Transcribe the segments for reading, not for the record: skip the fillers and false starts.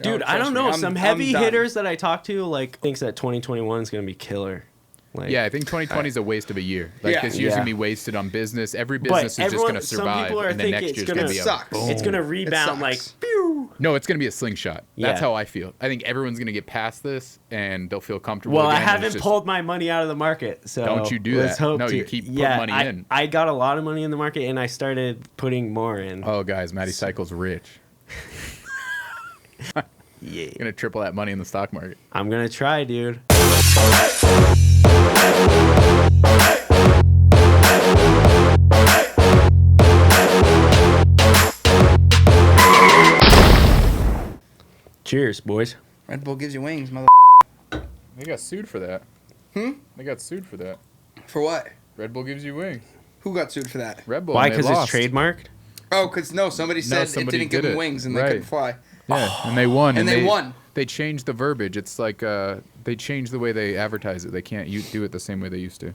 Dude, I don't know. Some heavy hitters that I talk to like thinks that 2021 is gonna be killer. Like, yeah, I think 2020 is a waste of a year. Like this year's gonna be wasted on business. Every business is just gonna survive, and the next year's gonna be suck. It's gonna rebound like. Pew! No, it's gonna be a slingshot. That's how I feel. I think everyone's gonna get past this, and they'll feel comfortable. Well, again, I haven't pulled my money out of the market, so don't you do that? No, you keep putting money in. I got a lot of money in the market, and I started putting more in. Oh, guys, Matty Cycle's rich. Yeah, gonna triple that money in the stock market. I'm gonna try, dude. Cheers, boys. Red Bull gives you wings, mother. They got sued for that. They got sued for that. For what? Red Bull gives you wings. Who got sued for that? Red Bull. Why? Because it's trademarked? Oh, because somebody said it didn't give them wings and they couldn't fly. Yeah, and they won. And they won. They changed the verbiage. It's like they changed the way they advertise it. They can't do it the same way they used to.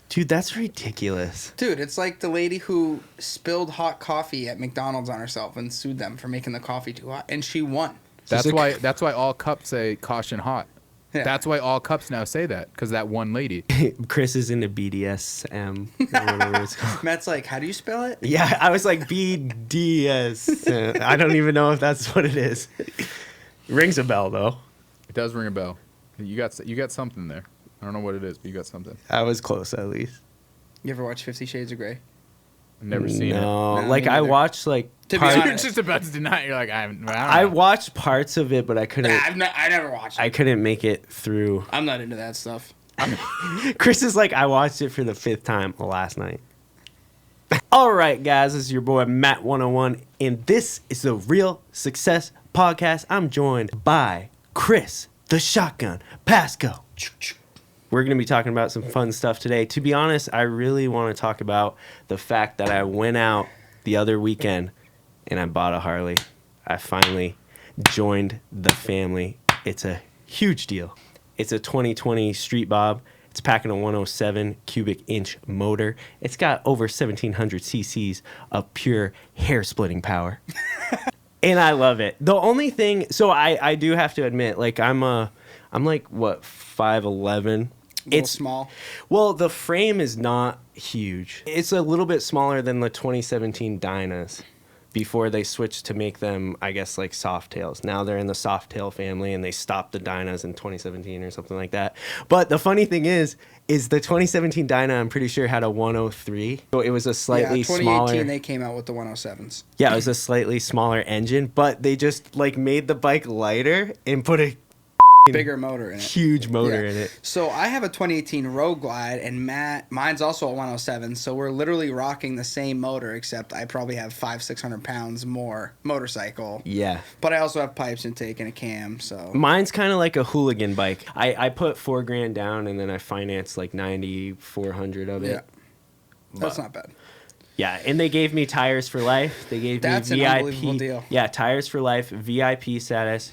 Dude, that's ridiculous. Dude, it's like the lady who spilled hot coffee at McDonald's on herself and sued them for making the coffee too hot, and she won. That's why all cups say caution hot. Yeah. That's why all cups now say that, because that one lady. Chris is into BDSM. Or whatever it's called. Matt's like, how do you spell it? Yeah, I was like BDS. I don't even know if that's what it is. Rings a bell though. It does ring a bell. You got something there. I don't know what it is, but you got something. I was close at least. You ever watch 50 Shades of Grey? I've never seen it. No, like I watched like. You're just about to deny it. You're like, I watched parts of it, but I couldn't. I never watched it. I couldn't make it through. I'm not into that stuff. Chris is like, I watched it for the 5th time last night. All right, guys, this is your boy Matt 101, and this is the Real Success Podcast. I'm joined by Chris, the Shotgun Pasco. We're going to be talking about some fun stuff today. To be honest, I really want to talk about the fact that I went out the other weekend and I bought a Harley. I finally joined the family. It's a huge deal. It's a 2020 Street Bob. It's packing a 107 cubic inch motor. It's got over 1,700 cc's of pure hair-splitting power. And I love it. The only thing, so I do have to admit, like I'm like, what, 5'11"? It's small. Well, the frame is not huge. It's a little bit smaller than the 2017 Dynas before they switched to make them, I guess, like soft tails. Now they're in the soft tail family, and they stopped the Dynas in 2017 or something like that. But the funny thing is the 2017 Dyna, I'm pretty sure, had a 103. So it was a slightly smaller. 2018 they came out with the 107s. Yeah, it was a slightly smaller engine, but they just like made the bike lighter and put a bigger motor in it. Huge motor in it. So I have a 2018 Road Glide, and mine's also a 107. So we're literally rocking the same motor, except I probably have 500-600 pounds more motorcycle. Yeah. But I also have pipes intake and a cam. So mine's kind of like a hooligan bike. I put $4,000 down, and then I financed like 9,400 of it. Yeah. That's not bad. Yeah, and they gave me tires for life. They gave That's me VIP. an unbelievable deal. Yeah, tires for life, VIP status.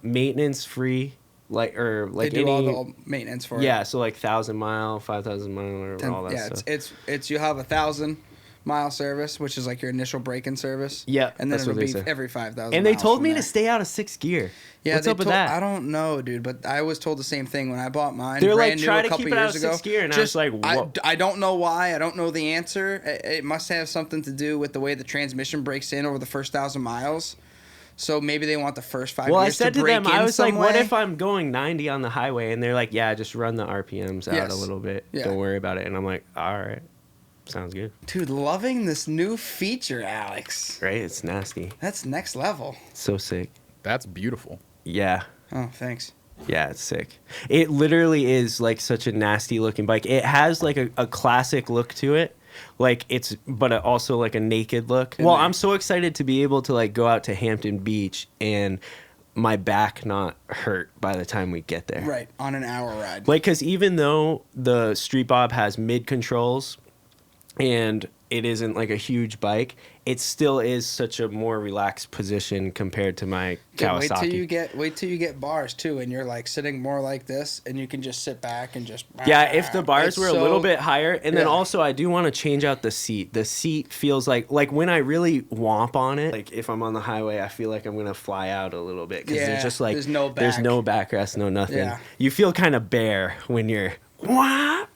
Maintenance free, like they do all the maintenance for it. Yeah, so like 1,000 mile, 5,000 mile, or all that stuff. It's you have 1,000-mile service, which is like your initial break-in service. Yeah, and then it'll be every 5,000. And they told me to stay out of 6th gear. Yeah, what's up with that? I don't know, dude, but I was told the same thing when I bought mine. They're like, try to keep it out of 6th gear, and I was like, what? I don't know why. I don't know the answer. It must have something to do with the way the transmission breaks in over the first 1,000 miles. So maybe they want the first 5 years to break in. Well, I said to them, I was like, what if I'm going 90 on the highway? And they're like, yeah, just run the RPMs out a little bit. Yeah. Don't worry about it. And I'm like, all right. Sounds good. Dude, loving this new feature, Alex. Right? It's nasty. That's next level. So sick. That's beautiful. Yeah. Oh, thanks. Yeah, it's sick. It literally is like such a nasty looking bike. It has like a classic look to it. Like but also like a naked look. Well, I'm so excited to be able to like go out to Hampton Beach and my back not hurt by the time we get there. Right, on an hour ride. Like, because even though the Street Bob has mid controls, and it isn't like a huge bike, it still is such a more relaxed position compared to my Kawasaki. Wait till you get bars too, and you're like sitting more like this, and you can just sit back and just. Yeah, if the bars were a little bit higher, and then also I do want to change out the seat. The seat feels like when I really womp on it, like if I'm on the highway, I feel like I'm gonna fly out a little bit because there's just like there's no backrest, no nothing. Yeah. You feel kind of bare when you're wah.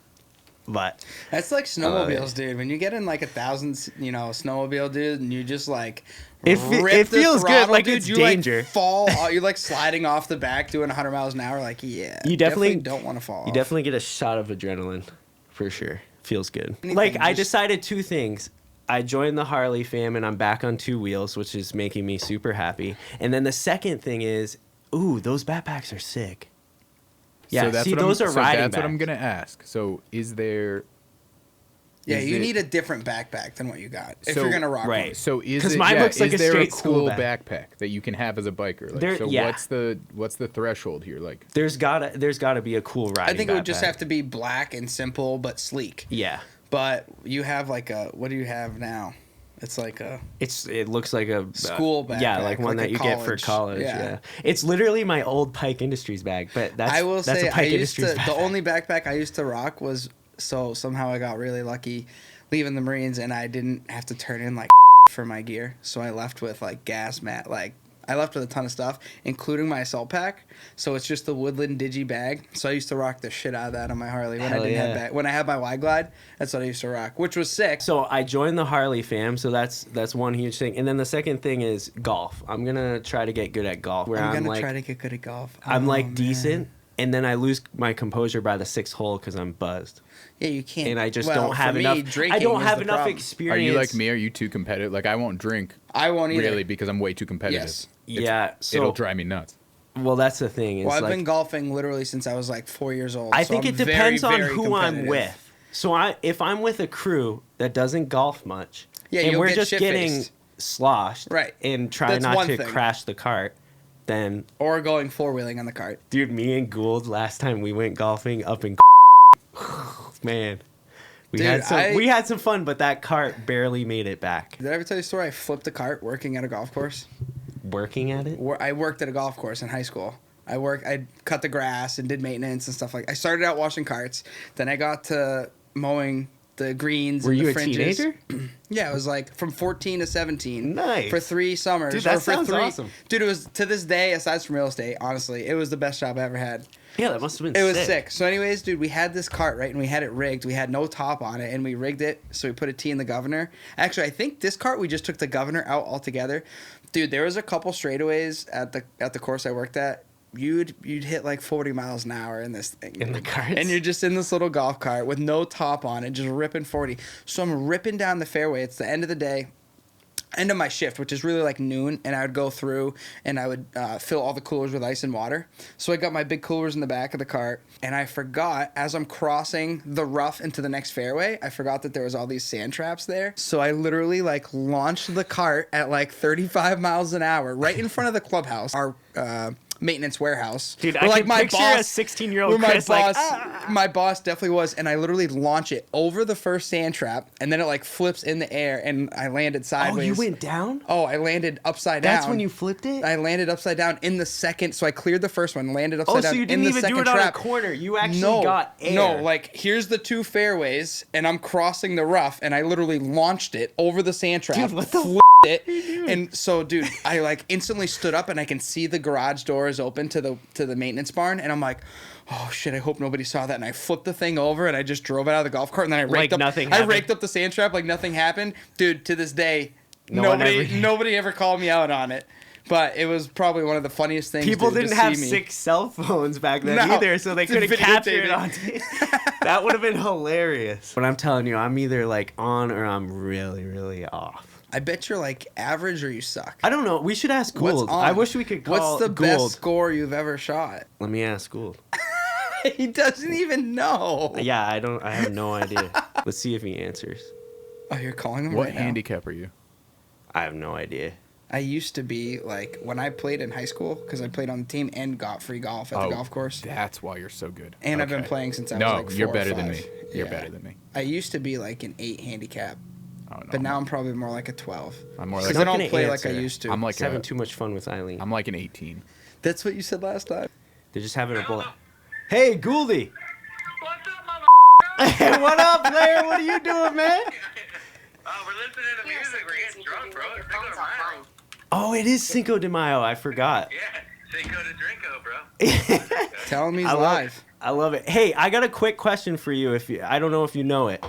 But that's like snowmobiles, dude. When you get in like 1,000, snowmobile, dude, and you just like it feels throttle, good, like dude, it's you danger. Like fall, you're like sliding off the back, doing 100 miles an hour. Like, yeah, you definitely don't want to fall. You definitely get a shot of adrenaline, for sure. Feels good. I decided 2 things. I joined the Harley fam, and I'm back on 2 wheels, which is making me super happy. And then the second thing is, those backpacks are sick. Yeah, so those are riding bags. That's what I'm going to ask. So is there... Yeah, you need a different backpack than what you got if you're going to rock one. So mine looks like a straight cool backpack that you can have as a biker? What's the threshold here? Like there's gotta be a cool riding I think backpack. It would just have to be black and simple but sleek. Yeah. But you have like what do you have now? It's like it looks like a school backpack. Yeah, like one that you get for college. Yeah. It's literally my old Pike Industries bag, but that's a Pike Industries backpack. The only backpack I used to rock was somehow I got really lucky leaving the Marines and I didn't have to turn in like for my gear. So I left with like gas mat, I left with a ton of stuff, including my assault pack. So it's just the Woodland Digi bag. So I used to rock the shit out of that on my Harley when I had my Y Glide. That's what I used to rock, which was sick. So I joined the Harley fam. So that's one huge thing. And then the second thing is golf. I'm gonna try to get good at golf. I'm gonna try to get good at golf. I'm decent, and then I lose my composure by the 6th hole because I'm buzzed. Yeah, you can't. And I just don't have enough. I don't have enough experience. Are you like me? Are you too competitive? Like I won't drink. I won't either. Really, because I'm way too competitive. Yes. It'll drive me nuts. Well, that's the thing. I've been golfing literally since I was like 4 years old. I think it depends on who I'm with. So if I'm with a crew that doesn't golf much, and we're just getting sloshed, right, and try not to crash the cart, then or going 4-wheeling on the cart. Dude, me and Gould last time we went golfing up in man. We had some fun, but that cart barely made it back. Did I ever tell you a story? I flipped a cart working at a golf course. Working at it? I worked at a golf course in high school. I cut the grass and did maintenance and stuff like that. I started out washing carts. Then I got to mowing the greens and the fringes. Were you a teenager? Yeah, it was like from 14 to 17. Nice. For 3 summers. Dude, that sounds awesome. Dude, it was, to this day, aside from real estate, honestly, it was the best job I ever had. Yeah, that must have been sick. It was sick. So anyways, dude, we had this cart, right? And we had it rigged. We had no top on it, and we rigged it. So we put a T in the governor. Actually, I think this cart, we just took the governor out altogether. Dude, there was a couple straightaways at the course I worked at. You'd hit like 40 miles an hour in this thing. In the carts? And you're just in this little golf cart with no top on it, just ripping 40. So I'm ripping down the fairway. It's the end of the day. End of my shift, which is really like noon, and I would go through and I would fill all the coolers with ice and water. So I got my big coolers in the back of the cart, and I forgot, as I'm crossing the rough into the next fairway, I forgot that there was all these sand traps there. So I literally like launched the cart at like 35 miles an hour right in front of the clubhouse, our maintenance warehouse. Dude, I can picture a 16-year-old Chris my boss definitely was, and I literally launch it over the first sand trap, and then it like flips in the air, and I landed sideways. Oh, you went down? Oh, I landed upside down. That's when you flipped it? I landed upside down in the second, so I cleared the first one, landed upside down so you in the second trap. didn't even do it on a corner. You actually got air. No, like here's the 2 fairways, and I'm crossing the rough, and I literally launched it over the sand trap. Dude, what the it. And so, dude, I like instantly stood up, and I can see the garage doors open to the maintenance barn, and I'm like, oh shit, I hope nobody saw that. And I flipped the thing over, and I just drove it out of the golf cart, and then I raked up the sand trap like nothing happened. Dude, to this day, nobody ever called me out on it. But it was probably one of the funniest things. People didn't have 6 cell phones back then either, so they couldn't capture it on tape. That would have been hilarious. But I'm telling you, I'm either like on or I'm really, really off. I bet you're like average or you suck. I don't know. We should ask Gould. I wish we could call What's the Gould. best score you've ever shot? Let me ask Gould. He doesn't even know. Yeah, I have no idea. Let's see if he answers. Oh, you're calling him What right now? handicap are you? I have no idea. I used to be like when I played in high school because I played on the team and got free golf at the golf course. That's why you're so good. And I've been playing since I was like 4 you're or better 5. than me. You're better than me. I used to be like an 8 handicap. Oh, no, but now I'm probably more like a 12. I'm more like because I don't play like I used to. I'm like having too much fun with Eileen. I'm like an 18. That's what you said last time. They're just having a bullet. Hey, Gouldy. What's up, mama? Hey, what up, player? What are you doing, man? We're listening to music. We're getting drunk, bro. It's Cinco de Mayo. Oh, it is Cinco de Mayo. I forgot. Yeah, Cinco de Drinko, bro. Tell him he's live. I love it. Hey, I got a quick question for you. I don't know if you know it.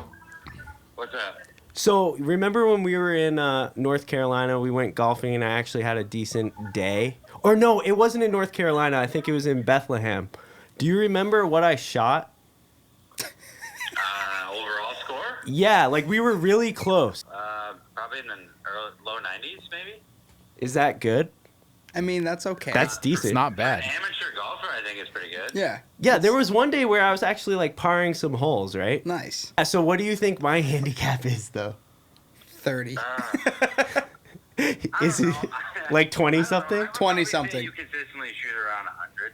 What's up? So, remember when we were in North Carolina, we went golfing and I actually had a decent day? Or no, it wasn't in North Carolina. I think it was in Bethlehem. Do you remember what I shot? Overall score? Yeah, like we were really close. Probably in the low 90s, maybe? Is that good? I mean, that's okay. That's decent. It's not bad. Amateur golfer, I think, is pretty good. Yeah. Yeah, there was one day where I was actually like parring some holes, right? Nice. So what do you think my handicap is, though? 30. Is it like 20-something? 20-something. You consistently shoot around 100.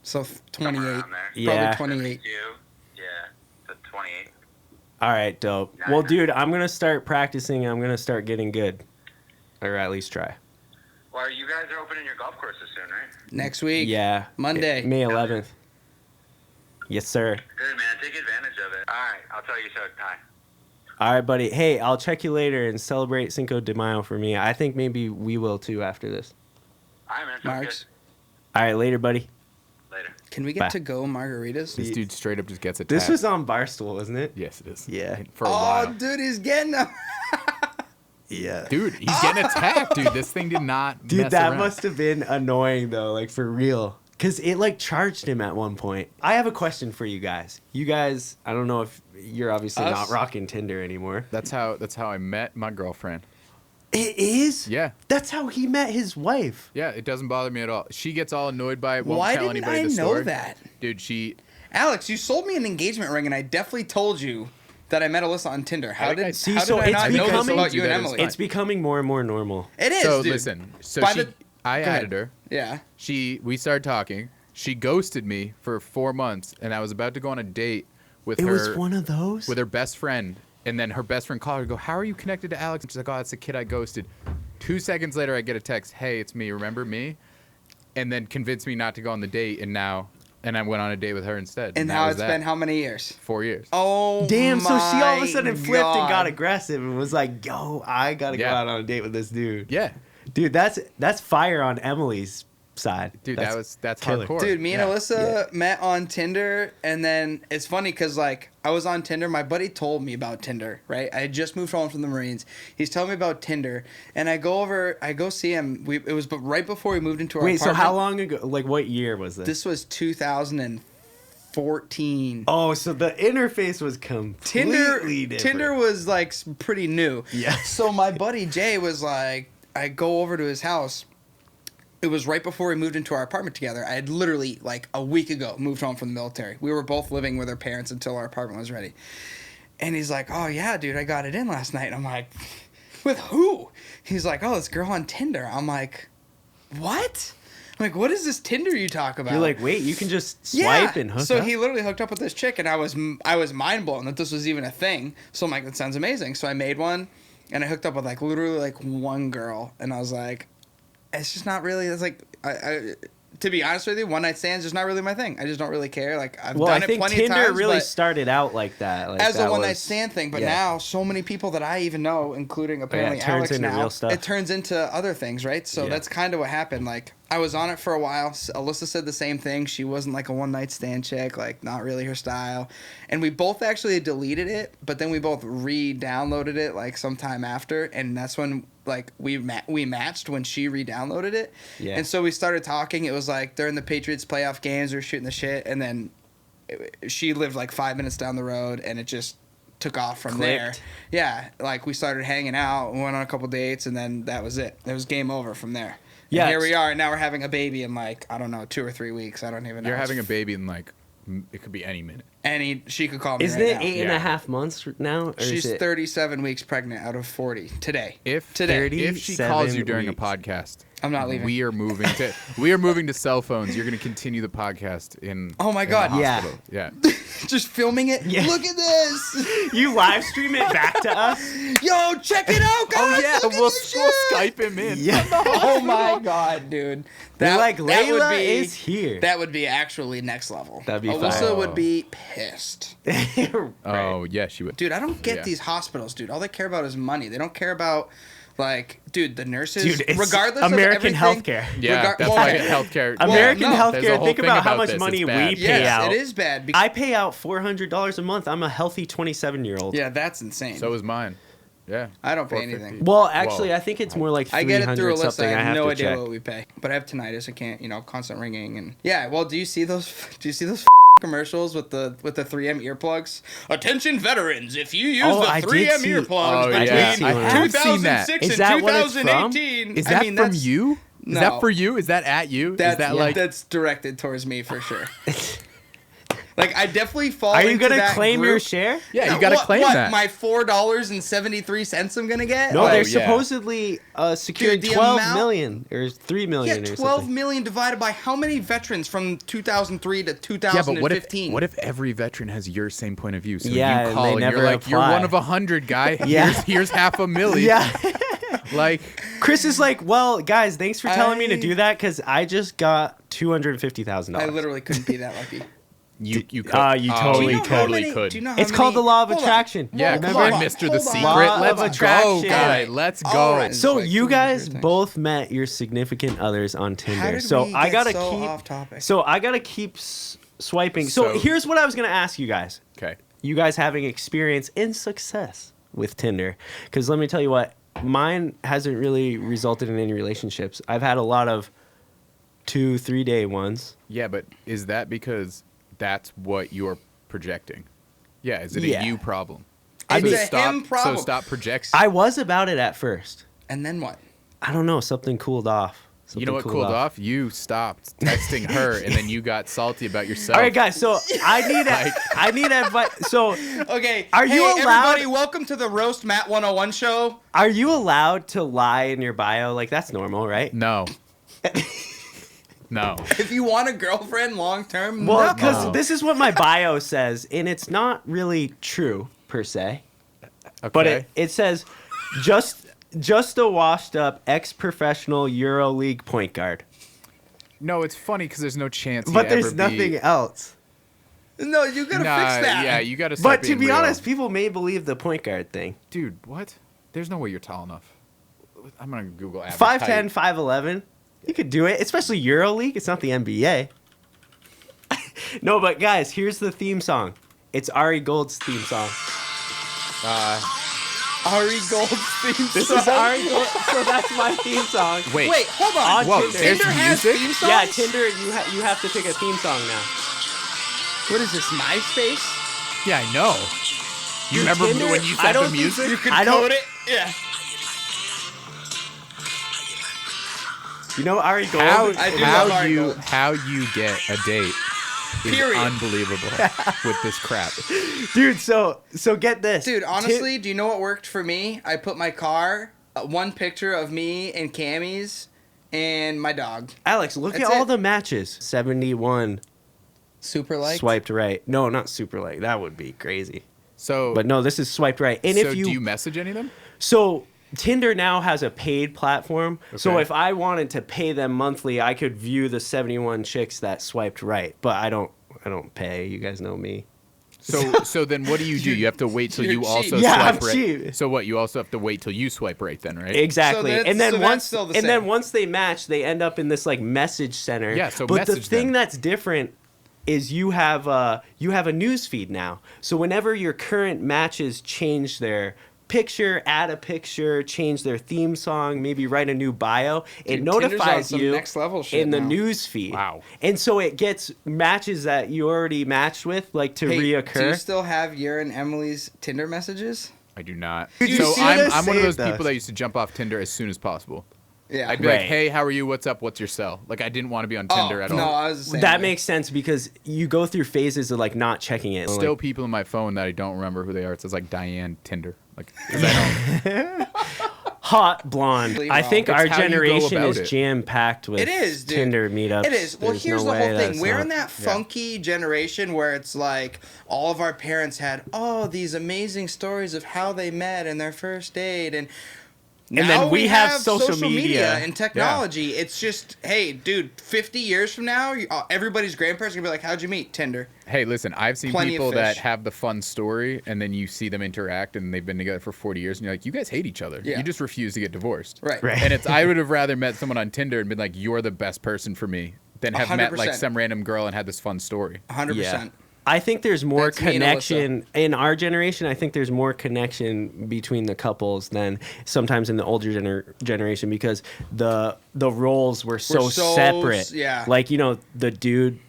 So 28. Around there. Yeah. Probably 28. Yeah, so 28. All right, dope. Well, dude, I'm going to start practicing and I'm going to start getting good. Or at least try. Well, you guys are opening your golf courses soon, right? Next week. Yeah. Monday. May 11th. Yes, sir. Good, man. Take advantage of it. All right, I'll tell you so. Hi. All right, buddy. Hey, I'll check you later and celebrate Cinco de Mayo for me. I think maybe we will, too, after this. All right, man. Sounds Marks. All right, later, buddy. Later. Can we get to go margaritas? This dude straight up just gets attacked. This was on Barstool, wasn't it? Yes, it is. Yeah. For a while. Oh, dude, he's getting them. Yeah. Dude, he's getting attacked, dude. This thing did not Dude, mess that around. must have been annoying, though, like, for real. Because it, like, charged him at one point. I have a question for you guys. You guys, I don't know if you're obviously not rocking Tinder anymore. That's how I met my girlfriend. It is? Yeah. That's how he met his wife. Yeah, it doesn't bother me at all. She gets all annoyed by it, won't Why tell didn't anybody I the know story. that? Dude, Alex, you sold me an engagement ring, and I definitely told you that I met Alyssa on Tinder. How did I not know this about you and Emily? It's becoming more and more normal. It is, So dude. listen, I Go ahead. added her. Yeah. We started talking. She ghosted me for 4 months, and I was about to go on a date with It her. was one of those? With her best friend, and then her best friend called her and go, "How are you connected to Alex?" And she's like, "Oh, that's the kid I ghosted." 2 seconds later, I get a text, "Hey, it's me. Remember me?" And then convinced me not to go on the date, and I went on a date with her instead. And how it's been how many years? 4 years. Oh, damn, so she all of a my sudden flipped and got God. aggressive and was like, yo, I got to go out on a date with this dude. Yeah. Dude, that's fire on Emily's side. Dude, that's killer. hardcore. Dude, me and Alyssa met on Tinder, and then it's funny because, like, I was on Tinder. My buddy told me about Tinder, right? I had just moved home from the Marines. He's telling me about Tinder, and I go see him. It was right before we moved into our Wait, apartment. so how long ago? Like, what year was this? This was 2014. Oh, so the interface was completely different. Tinder was, like, pretty new. Yeah. So my buddy Jay was like, I go over to his house. It was right before we moved into our apartment together. I had literally, like, a week ago moved home from the military. We were both living with our parents until our apartment was ready. And he's like, oh, yeah, dude, I got it in last night. I'm like, with who? He's like, oh, this girl on Tinder. I'm like, what? I'm like, what is this Tinder you talk about? You're like, wait, you can just swipe and hook so up? he literally hooked up with this chick, and I was mind blown that this was even a thing. So I'm like, that sounds amazing. So I made one, and I hooked up with, like, literally, like, one girl. And I was like, it's just not really. It's like, to be honest with you, one night stands just not really my thing. I just don't really care. Like, I've done it plenty Tinder of times. really but started out like that, like as that a one night was- stand thing. But yeah. now, so many people that I even know, including apparently it turns Alex into now, real stuff. it turns into other things, right? So Yeah. that's kind of what happened. Like, I was on it for a while. Alyssa said the same thing. She wasn't like a one night stand chick, like not really her style. And we both actually deleted it, but then we both re-downloaded it like sometime after, and that's when like we matched when she re-downloaded it. Yeah. And so we started talking. It was like during the Patriots playoff games, we were shooting the shit, and then she lived like 5 minutes down the road, and it just took off from there. Clicked. Yeah, like we started hanging out, we went on a couple dates, and then that was it. It was game over from there. Yeah, And here we are, and now we're having a baby in like, I don't know, 2 or 3 weeks. I don't even know. You're having a baby in like It could be any minute. She could call me Isn't right it now. 8.5 months now? Or She's is it 37 weeks pregnant out of 40 today. If she 37 calls you during weeks. a podcast, I'm not leaving. We are moving to cell phones. You're going to continue the podcast in. Oh my in God. the Yeah. hospital. Yeah. Just filming it. Yeah. Look at this. You live stream it back to us? Yo, check it out, guys. Oh yeah, Look at we'll this shit. Skype him in. Yeah. Oh my God, dude. They're like, would Layla be- is here. That would be actually next level. That'd be Alyssa fire. would be pissed. Oh yeah, she would. Dude, I don't get Yeah. these hospitals, dude. All they care about is money. They don't care about, like, dude, the nurses, Dude, it's regardless American of everything. healthcare. Yeah, that's why healthcare. American no. There's a healthcare, whole think thing about how about much this. money It's we bad. pay Yes, out. it is bad. I pay out $400 a month. I'm a healthy 27-year-old. Yeah, that's insane. So is mine. Yeah. I don't pay 450. anything. Well, actually, Whoa. I think it's more like 300 I get it through Alyssa. something. I have no to idea check. what we pay, but I have tinnitus. I can't, constant ringing and yeah. Well, do you see those commercials with the 3M earplugs? Attention, veterans! If you use Oh, the I did 3M see- earplugs Oh, yeah. between I have seen that. 2006 Is and that what it's from? 2018, Is that I mean, from that's- you? Is No. that for you? Is that at you? That's, is that like? that's directed towards me for sure. Like I definitely fall. Are you into gonna that claim group. your share? Yeah, you gotta claim that. My $4.73 I'm gonna get. No, Oh, they're yeah. supposedly secured Dude, the 12 amount- million or 3 million Yeah, or 12 something. million divided by how many veterans from 2003 to Yeah, 2015? but what if every veteran has your same point of view? So Yeah, you and call they and never you're like, you're apply. one of 100, guy. Yeah. Here's $500,000. Yeah. Like, Chris is like, well, guys, thanks for telling me to I- do that because I just got $250,000. I literally couldn't be that lucky. you could. you totally you could. totally could. Do you know how It's many- called the law of Hold on. attraction. Yeah, Remember? come on, Hold on, Mr. The hold on. Secret. Law Let's of go, attraction. guy. Let's go. All right. So Like you guys 200 things. both met your significant others on Tinder. How did so we I get gotta so keep off topic? So I gotta keep swiping. So So- here's what I was gonna ask you guys. Okay. You guys having experience in success with Tinder, because let me tell you what, mine hasn't really resulted in any relationships. I've had a lot of 2-3 day ones. Yeah, but is that because that's what you're projecting? Yeah, is it Yeah. a you problem? It's So a stop, him problem. So stop projecting. I was about it at first. And then what? I don't know, something cooled off. You know what Something cooled off? You stopped texting her, and then you got salty about yourself. All right, guys. So I need advice. So Okay. Are you hey, allowed- everybody, welcome to the Roast Matt 101 show. are you allowed to lie in your bio? Like that's normal, right? No. No. If you want a girlfriend long term, Well, no. because this is what my bio says, and it's not really true per se. Okay. But it says just a washed up ex-professional EuroLeague point guard. No, it's funny because there's no chance. But he'd there's ever nothing Be... else. No, you gotta Nah, fix that. yeah, you gotta. But to being be real. honest, people may believe the point guard thing. Dude, what? There's no way you're tall enough. I'm gonna Google average 5'10", height. 5'11". You could do it, especially EuroLeague. It's not the NBA. No, but guys, here's the theme song. It's Ari Gold's theme song. Ari Gold's theme This song. is Ari Gold, so that's my theme song. Wait. Wait, hold on. On Whoa, Tinder. there's Tinder has music? theme songs? Yeah, Tinder, you have to pick a theme song now. What is this, MySpace? Yeah, I know. You remember Tinder? when you I said don't the think music? You could I don't- code it? Yeah. You know Ari Gold? How, I do love Ari Gold. how you get a date is Period. unbelievable with this crap. Dude, so get this. Dude, honestly, do you know what worked for me? I put my car, one picture of me and Cammy's, and my dog. Alex, look That's at all it. the matches. 71 Super light. swiped right. No, not super like. That would be crazy. So, But no, this is swiped right. And so if do you message any of them? So Tinder now has a paid platform. So Okay. if I wanted to pay them monthly, I could view the 71 chicks that swiped right. But I don't pay. You guys know me. So then what do? You have to wait till you're you cheap. also Yeah, swipe I'm right. cheap. So what? You also have to wait till you swipe right then, right? Exactly. So that's- and then so that's once still the and then same. once they match, they end up in this like message center. Yeah, so but the message thing them. that's different is you have a news feed now. So whenever your current matches change their picture, add a picture, change their theme song, maybe write a new bio, it Dude, Tinder's on notifies some you next level shit in the now. news feed. Wow. And so it gets matches that you already matched with like to Hey, reoccur. do you still have your and Emily's Tinder messages? I do not. Dude, you So should I'm have one of those saved people us. that used to jump off Tinder as soon as possible. Yeah. I'd be like, Right. hey, how are you? What's up? What's your cell? Like, I didn't want to be on Tinder at all. No, I was the same That way. makes sense because you go through phases of like not checking it. Still Like, people in my phone that I don't remember who they are. It says like Diane Tinder. Like, 'cause I don't. hot blonde. Really I wrong. think It's our how you go generation about is it. jam packed with It is, dude. Tinder meetups. It is. Well, There's here's no the way whole thing. that's We're in not- that funky generation where it's like all of our parents had these amazing stories of how they met and their first date, and then now we have social media. and technology. It's just, hey, dude, 50 years from now, everybody's grandparents are gonna be like, "How'd you meet?" Tinder. Hey, listen, I've seen Plenty of people that fish. have the fun story, and then you see them interact, and they've been together for 40 years, and you're like, you guys hate each other. Yeah. You just refuse to get divorced. Right. Right. And I would have rather met someone on Tinder and been like, you're the best person for me, than have met like 100%. some random girl and had this fun story. 100%. I think there's more That's me and connection in our generation. I think there's more connection between the couples than sometimes in the older generation because the roles were so separate. yeah. Like, the dude,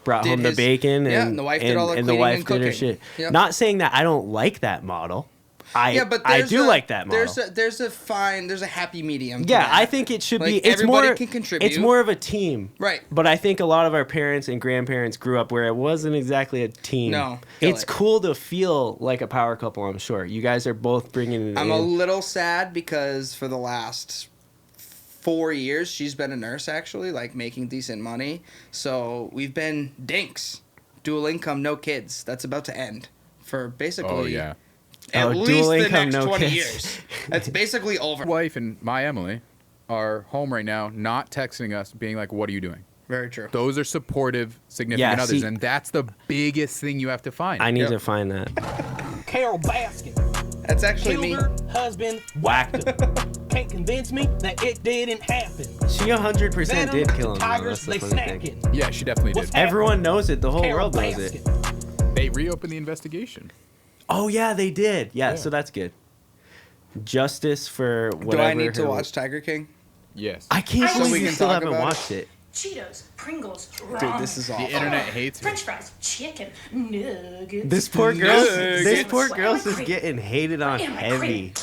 brought Did home the his- bacon and, yeah, and the wife did all the and cleaning and did her cooking. shit. Yep. Not saying that I don't like that model. I do like that model. There's a happy medium. to Yeah, that. I think it should be. Like, It's everybody more. can contribute. It's more of a team, Right. But I think a lot of our parents and grandparents grew up where it wasn't exactly a team. No, it's it. cool to feel like a power couple. I'm sure you guys are both bringing it I'm in. a little sad because for the last 4 years she's been a nurse actually, like making decent money. So we've been dinks, dual income, no kids. That's about to end for basically. Oh, yeah. At dual least the income, next no 20 kids. years. That's basically over. Wife and my Emily are home right now, not texting us, being like, what are you doing? Very true. Those are supportive, significant Yeah, others, see- and that's the biggest thing you have to find. I need Yep. to find that. Carol Baskin That's actually killed me. her husband, whacked her. Can't convince me that it didn't happen. She 100% did kill him. though. Tigers, That's the they funny thing. snacking. Yeah, she definitely What's did. Everyone knows it. The whole Carol world knows it. Baskin. They reopened the investigation. Oh yeah, they did. Yeah, so that's good. Justice for whatever. Do I need to her- watch Tiger King? Yes. I can't So believe we you can still talk haven't about it? watched it. Cheetos, Pringles, Dude, this is awful. The internet hates her. French fries, chicken, nuggets. This poor girl. This Nuggets. poor What girl's am I just craving? getting hated on What am I heavy. craving?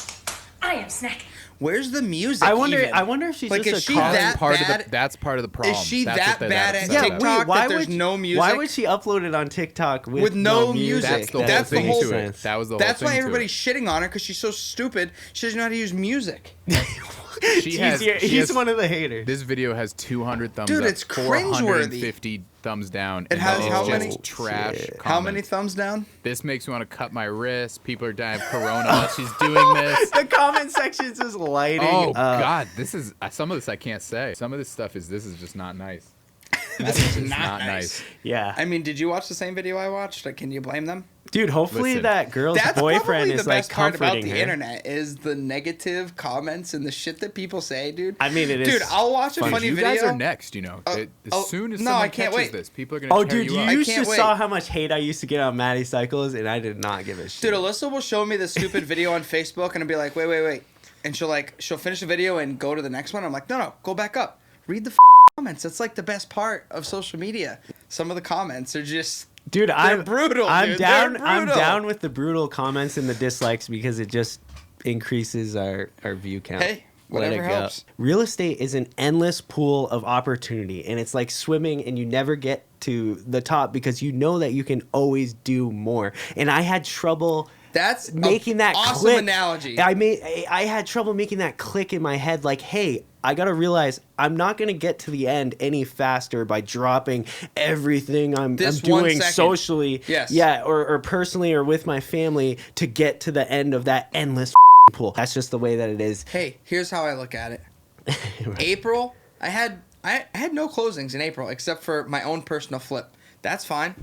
I am snacking. Where's the music? I wonder. even? I wonder if she's Like, just is a she college- that bad? That's part of the problem. Is she That's that what they're bad upset at Yeah, about. TikTok wait, why that there's would no music? Why would she upload it on TikTok with no no music? That's the whole That's the thing whole- to it. That was the whole That's thing why to everybody's it. shitting on her because she's so stupid. She doesn't know how to use music. He's one of the haters. This video has 200 thumbs Dude, up, it's cringeworthy. 450 thumbs down. It and has it's how just many- trash Shit. How many comments. thumbs down? This makes me want to cut my wrist. People are dying of corona while she's doing this. The comment section's just lighting. Oh up. God, this is some of this I can't say. Some of this stuff is just not nice. This is Not nice. Yeah, I mean, did you watch the same video I watched? Like, can you blame them? dude. Hopefully Listen, that girl's That's boyfriend probably is the like best part about comforting the her. internet is the negative comments and the shit that people say, dude. I mean, it is. Dude, I'll watch a funny. funny You video. guys are next. You know, as soon as no, someone I can't catches wait. this, people are gonna. Oh, tear dude, you you up. I used to can't wait. saw how much hate I used to get on Maddie Cycles, and I did not give a shit. Dude, Alyssa will show me the stupid video on Facebook and I'll be like, wait. And she'll finish the video and go to the next one. I'm like, no, go back up. Read the comments. That's like the best part of social media. Some of the comments are just, Dude, I'm brutal, I'm dude. down. They're I'm brutal. down with the brutal comments and the dislikes because it just increases our view count. Hey, Let whatever it go. helps. Real estate is an endless pool of opportunity, and it's like swimming, and you never get to the top because you know that you can always do more. And I had trouble. That's Making that awesome click. analogy. I had trouble making that click in my head. Like, hey, I gotta realize I'm not gonna get to the end any faster by dropping everything I'm This 1 doing second. socially, Yes. yeah, or personally, or with my family to get to the end of that endless pool. That's just the way that it is. Hey, here's how I look at it. April, I had no closings in April except for my own personal flip. That's fine.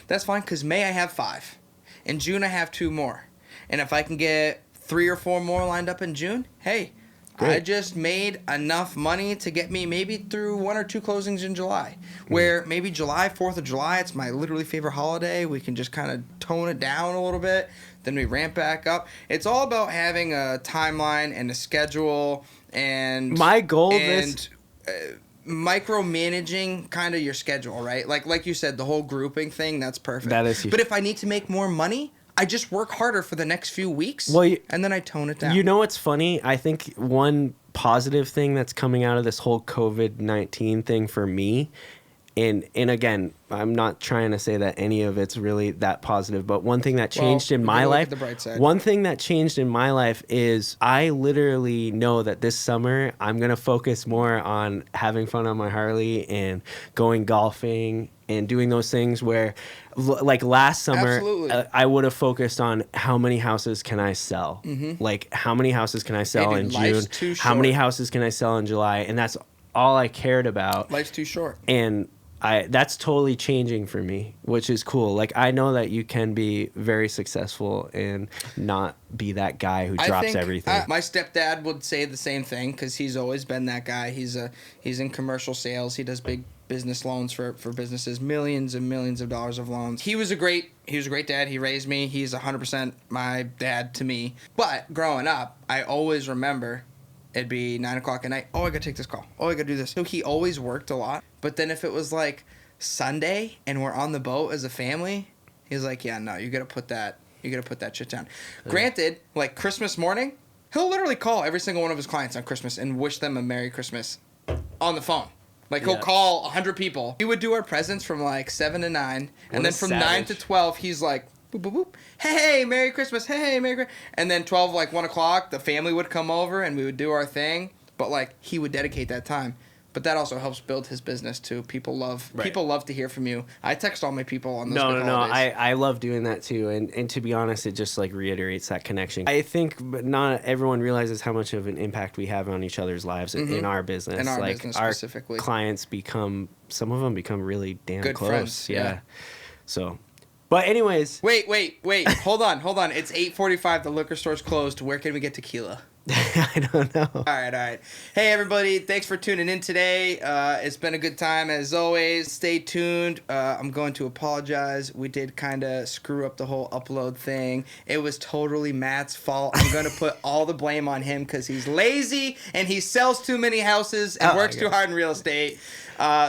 That's fine because May I have 5. In June I have 2 more. And if I can get 3 or 4 more lined up in June, hey, I Great. just made enough money to get me maybe through 1 or 2 closings in July. Where maybe July, 4th of July, it's my literally favorite holiday. We can just kind of tone it down a little bit. Then we ramp back up. It's all about having a timeline and a schedule and My goal and micromanaging kind of your schedule, right? Like you said, the whole grouping thing, that's perfect. That is huge. But if I need to make more money, I just work harder for the next few weeks, Well, and then I tone it down. You know what's funny? I think one positive thing that's coming out of this whole COVID-19 thing for me. And again, I'm not trying to say that any of it's really that positive, but one thing that changed in my life, one thing that changed in my life is I literally know that this summer I'm going to focus more on having fun on my Harley and going golfing and doing those things where like last summer, I would have focused on how many houses can I sell? Like how many houses can I sell in June? How many houses can I sell in July? And that's all I cared about. Life's too short. And that's totally changing for me, which is cool. Like I know that you can be very successful and not be that guy who drops everything. My stepdad would say the same thing because he's always been that guy. He's in commercial sales. He does big business loans for businesses, millions and millions of dollars of loans. He was a great dad. He raised me. He's 100% my dad to me. But growing up, I always remember it'd be 9 o'clock at night. Oh, I gotta take this call. Oh, I gotta do this. So he always worked a lot. But then if it was like Sunday and we're on the boat as a family, he's like, yeah, no, you gotta put that shit down. Granted, like Christmas morning, he'll literally call every single one of his clients on Christmas and wish them a Merry Christmas on the phone. Like he'll call 100 people. We would do our presents from like 7 to 9, and then from 9 to 12, he's like, boop, boop, boop. Hey, Merry Christmas. Hey, Merry Christmas. And then 12, like 1 o'clock, the family would come over and we would do our thing. But like he would dedicate that time. But that also helps build his business too. People love to hear from you. I text all my people on those holidays. I love doing that too. And to be honest, it just like reiterates that connection. I think not everyone realizes how much of an impact we have on each other's lives in our business. In our like business our specifically. Clients some of them become really damn good close. Friends, yeah. So, but anyways. Wait. Hold on. It's 8:45. The liquor store's closed. Where can we get tequila? I don't know. All right. Hey, everybody. Thanks for tuning in today. It's been a good time, as always. Stay tuned. I'm going to apologize. We did kind of screw up the whole upload thing. It was totally Matt's fault. I'm going to put all the blame on him because he's lazy and he sells too many houses and works too hard in real estate.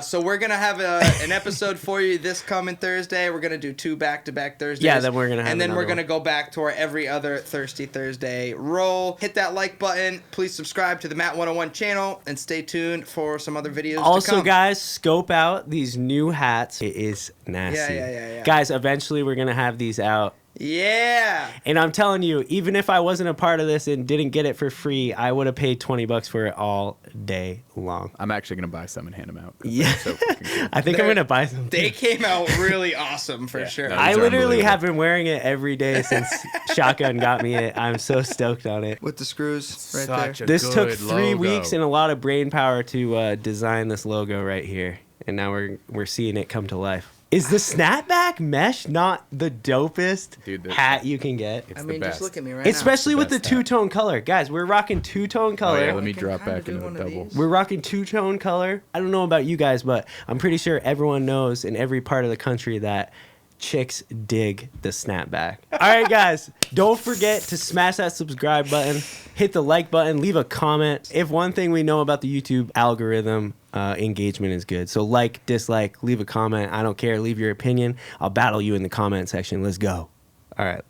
So we're going to have an episode for you this coming Thursday. We're going to do 2 back-to-back Thursdays. Yeah, then we're going to have And then we're going to one. go back to our every other Thirsty Thursday roll. Hit that like button. Please subscribe to the Matt 101 channel and stay tuned for some other videos also, to come. guys, scope out these new hats. It is nasty. Yeah. Guys, eventually we're going to have these out. Yeah. And I'm telling you, even if I wasn't a part of this and didn't get it for free, I would have paid $20 for it all day long. I'm actually going to buy some and hand them out. Yeah. So fucking cool. I think I'm going to buy some. They came out really awesome for sure. No, I these are literally unbelievable. have been wearing it every day since Shotgun got me it. I'm so stoked on it. With the screws right Such there. a This took good 3 logo. weeks and a lot of brain power to design this logo right here. And now we're seeing it come to life. Is the snapback mesh not the dopest hat you can get? It's I mean, the best. just look at me right Especially It's the with the best hat. two-tone color. Guys, we're rocking two-tone color. Oh, yeah, let me can drop kinda back do into one the of double. these. We're rocking two-tone color. I don't know about you guys, but I'm pretty sure everyone knows in every part of the country that chicks dig the snapback. All right, guys, don't forget to smash that subscribe button, hit the like button, leave a comment. If one thing we know about the YouTube algorithm, engagement is good. So like, dislike, leave a comment. I don't care. Leave your opinion. I'll battle you in the comment section. Let's go. All right.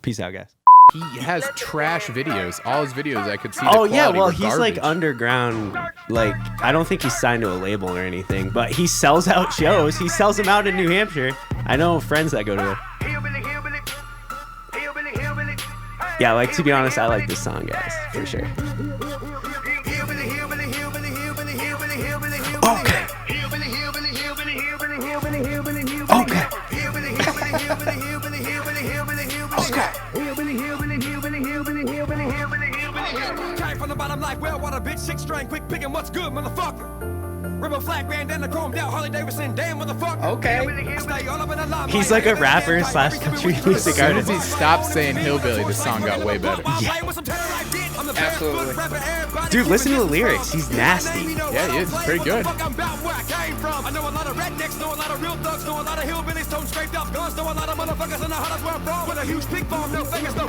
Peace out, guys. He has trash videos. All his videos, I could see. Oh the yeah, quality well were he's like garbage. underground. Like I don't think he's signed to a label or anything, but he sells out shows. He sells them out in New Hampshire. I know friends that go to it. Yeah, like to be honest, I like this song, guys, for sure. Okay. Okay. Came from the bottom like well water, bitch, 6-string, quick picking what's good, motherfucker. Rebel flag, bandana, chromed out, Harley Davidson, damn motherfucker. Okay. I stay all up in the limelight. He's like a rapper slash country music As soon artist. as he stopped saying hillbilly, the song got way better. Absolutely. Dude, listen to the lyrics. He's nasty. Yeah, he is. Pretty good. I know a lot of rednecks, know a lot of real thugs, know a lot of hillbillies, tone scraped off guns, know a lot of motherfuckers in the hottest where I'm from with a huge pig farm, no fingers, no